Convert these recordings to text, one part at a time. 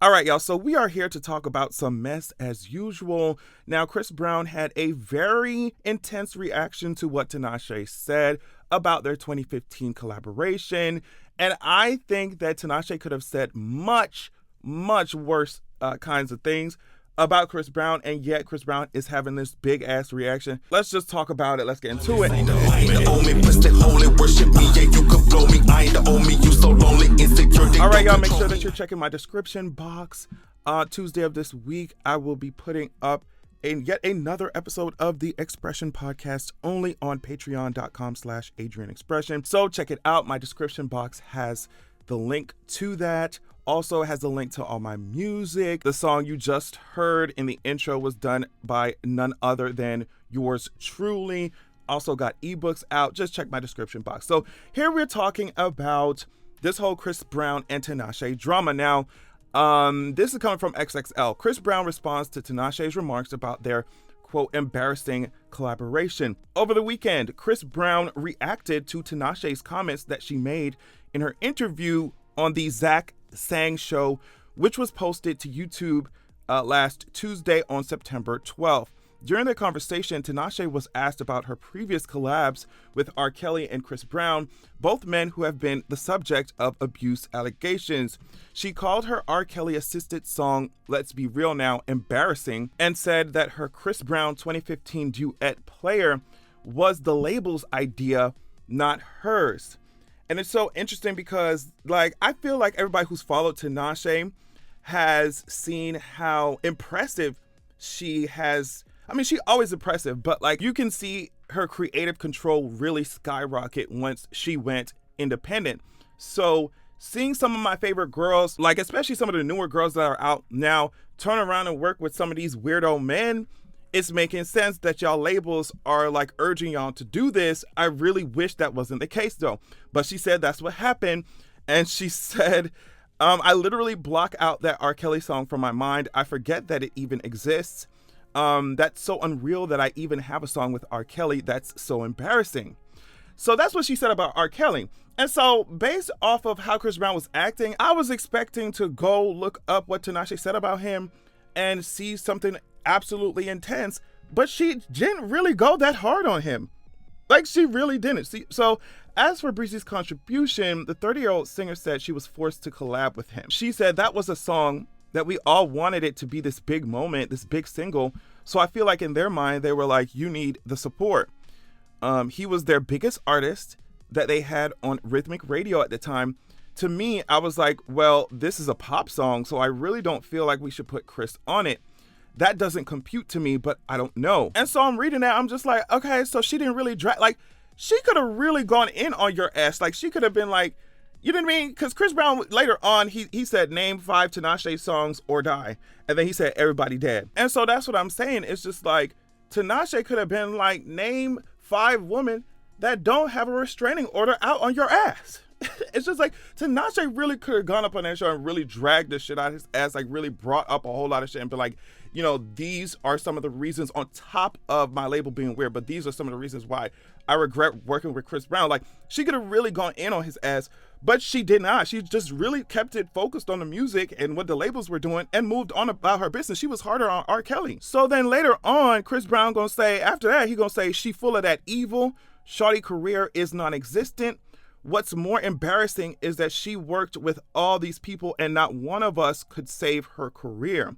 All right, y'all, so we are here to talk about some mess as usual. Now, Chris Brown had a very intense reaction to what Tinashe said about their 2015 collaboration, and I think that Tinashe could have said much, much worse kinds of things about Chris Brown, and yet Chris Brown is having this big ass reaction. Let's just talk about it. Let's get into it. All right, y'all, make sure that you're checking my description box. Tuesday of this week, I will be putting up yet another episode of the Expression Podcast only on patreon.com/AdrianExpression. So check it out. My description box has the link to that. Also has a link to all my music. The song you just heard in the intro was done by none other than yours truly. Also got ebooks out. Just check my description box. So here we're talking about this whole Chris Brown and Tinashe drama. Now, this is coming from XXL. Chris Brown responds to Tinashe's remarks about their, quote, embarrassing collaboration. Over the weekend, Chris Brown reacted to Tinashe's comments that she made in her interview on the Zach Sang Show, which was posted to YouTube last Tuesday on September 12th. During the conversation, Tinashe was asked about her previous collabs with R. Kelly and Chris Brown, both men who have been the subject of abuse allegations. She called her R. Kelly-assisted song, Let's Be Real Now, embarrassing, and said that her Chris Brown 2015 duet Player was the label's idea, not hers. And it's so interesting because, I feel like everybody who's followed Tinashe has seen how impressive she has. I mean, she's always impressive, but you can see her creative control really skyrocket once she went independent. So seeing some of my favorite girls, especially some of the newer girls that are out now, turn around and work with some of these weirdo men, it's making sense that y'all labels are urging y'all to do this. I really wish that wasn't the case though. But she said that's what happened. And she said, I literally block out that R. Kelly song from my mind. I forget that it even exists. That's so unreal that I even have a song with R. Kelly. That's so embarrassing. So that's what she said about R. Kelly. And so based off of how Chris Brown was acting, I was expecting to go look up what Tinashe said about him and see something absolutely intense, but she didn't really go that hard on him. She really didn't. See, so as for Breezy's contribution, the 30-year-old singer said she was forced to collab with him. She said that was a song that we all wanted it to be this big moment, this big single. So I feel like in their mind, they were like, you need the support. He was their biggest artist that they had on rhythmic radio at the time. To me, I was like, well, this is a pop song, so I really don't feel like we should put Chris on it. That doesn't compute to me, but I don't know. And so I'm reading that, I'm just like, okay, so she didn't really she could have really gone in on your ass. She could have been you know what I mean? Because Chris Brown, later on, he said, name 5 Tinashe songs or die. And then he said, everybody dead. And so that's what I'm saying. It's just Tinashe could have been name 5 women that don't have a restraining order out on your ass. It's just Tinashe really could have gone up on that show and really dragged this shit out of his ass, really brought up a whole lot of shit and been these are some of the reasons on top of my label being weird, but these are some of the reasons why I regret working with Chris Brown. She could have really gone in on his ass, but she did not. She just really kept it focused on the music and what the labels were doing and moved on about her business. She was harder on R. Kelly. So then later on, Chris Brown gonna say, after that, he gonna say, she full of that evil. Shawty career is non-existent. What's more embarrassing is that she worked with all these people and not one of us could save her career.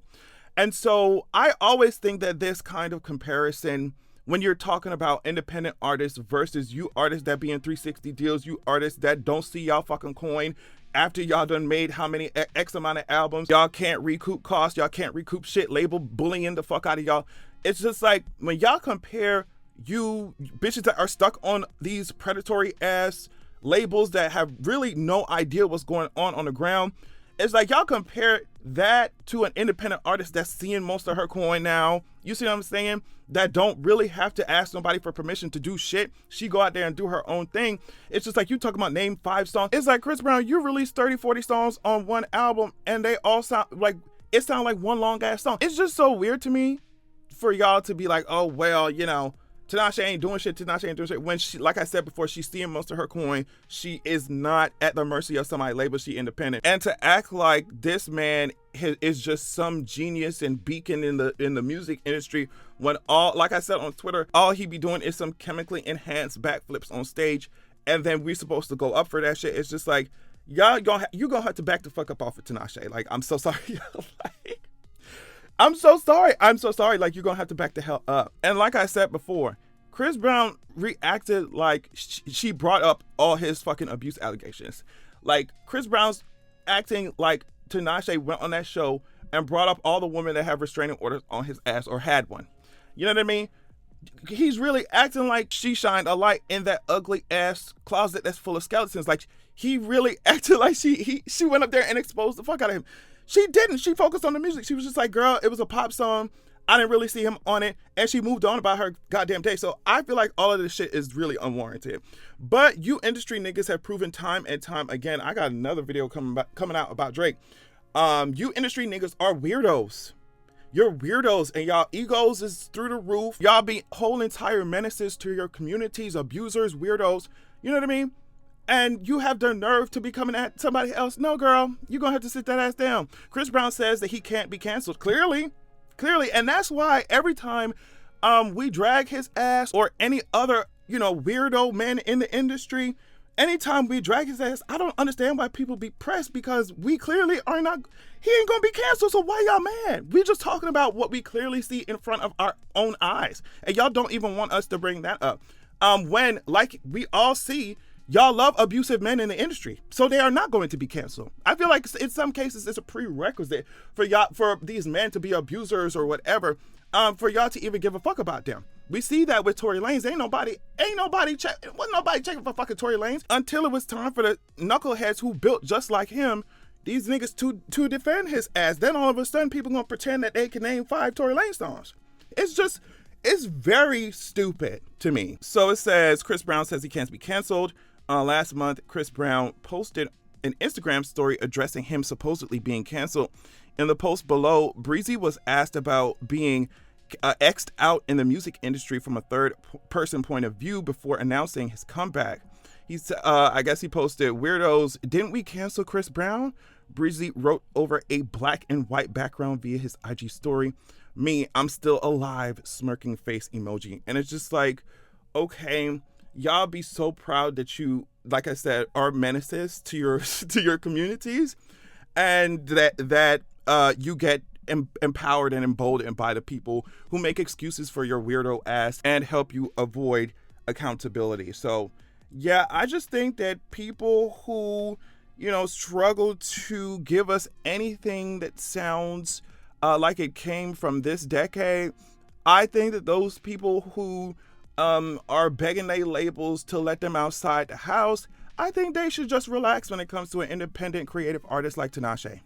And so I always think that this kind of comparison, when you're talking about independent artists versus you artists that be in 360 deals, you artists that don't see y'all fucking coin after y'all done made how many X amount of albums, y'all can't recoup costs, y'all can't recoup shit, label bullying the fuck out of y'all. It's just when y'all compare you bitches that are stuck on these predatory ass labels that have really no idea what's going on the ground, it's y'all compare that to an independent artist that's seeing most of her coin now. You see what I'm saying? That don't really have to ask nobody for permission to do shit. She go out there and do her own thing. It's just you talking about name 5 songs. It's Chris Brown, you released 30, 40 songs on one album and they all sound it sound like one long ass song. It's just so weird to me for y'all to be oh, well, Tinashe ain't doing shit. Tinashe ain't doing shit. When she, like I said before, she's stealing most of her coin. She is not at the mercy of somebody label. She independent. And to act like this man is just some genius and beacon in the music industry, when all, like I said on Twitter, all he be doing is some chemically enhanced backflips on stage, and then we supposed to go up for that shit. It's just like, y'all you gonna have to back the fuck up off of Tinashe. Like, I'm so sorry. Like, I'm so sorry. Like, you're gonna have to back the hell up. And like I said before, Chris Brown reacted like she brought up all his fucking abuse allegations. Like, Chris Brown's acting like Tinashe went on that show and brought up all the women that have restraining orders on his ass or had one. You know what I mean? He's really acting like she shined a light in that ugly ass closet that's full of skeletons. Like, he really acted like she went up there and exposed the fuck out of him. She didn't. She focused on the music. She was just like, girl, it was a pop song. I didn't really see him on it. And she moved on about her goddamn day. So I feel like all of this shit is really unwarranted. But you industry niggas have proven time and time again. I got another video coming out about Drake. You industry niggas are weirdos. You're weirdos, and y'all egos is through the roof. Y'all be whole entire menaces to your communities, abusers, weirdos. You know what I mean? And you have the nerve to be coming at somebody else. No, girl, you're going to have to sit that ass down. Chris Brown says that he can't be canceled. Clearly. And that's why every time we drag his ass or any other, weirdo man in the industry, anytime we drag his ass, I don't understand why people be pressed, because we clearly are not, he ain't going to be canceled. So why y'all mad? We just talking about what we clearly see in front of our own eyes. And y'all don't even want us to bring that up. When, like we all see, y'all love abusive men in the industry, so they are not going to be canceled. I feel like in some cases it's a prerequisite for these men to be abusers or whatever, for y'all to even give a fuck about them. We see that with Tory Lanez. Wasn't nobody checking for fucking Tory Lanez until it was time for the knuckleheads who built just like him, these niggas, to defend his ass. Then all of a sudden people gonna pretend that they can name 5 Tory Lanez songs. It's very stupid to me. So it says, Chris Brown says he can't be canceled. Last month, Chris Brown posted an Instagram story addressing him supposedly being canceled. In the post below, Breezy was asked about being X'd out in the music industry from a third-person point of view before announcing his comeback. I guess he posted, "Weirdos, didn't we cancel Chris Brown?" Breezy wrote over a black and white background via his IG story. "Me, I'm still alive," smirking face emoji. And it's just like, okay, y'all be so proud that you, like I said, are menaces to your communities, and that you get empowered and emboldened by the people who make excuses for your weirdo ass and help you avoid accountability. So yeah, I just think that people who, struggle to give us anything that sounds like it came from this decade, I think that those people who are begging their labels to let them outside the house, I think they should just relax when it comes to an independent creative artist like Tinashe.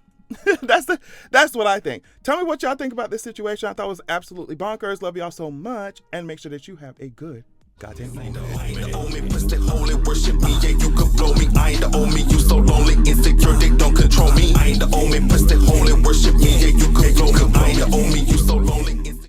That's what I think. Tell me what y'all think about this situation. I thought it was absolutely bonkers. Love y'all so much, and make sure that you have a good goddamn night.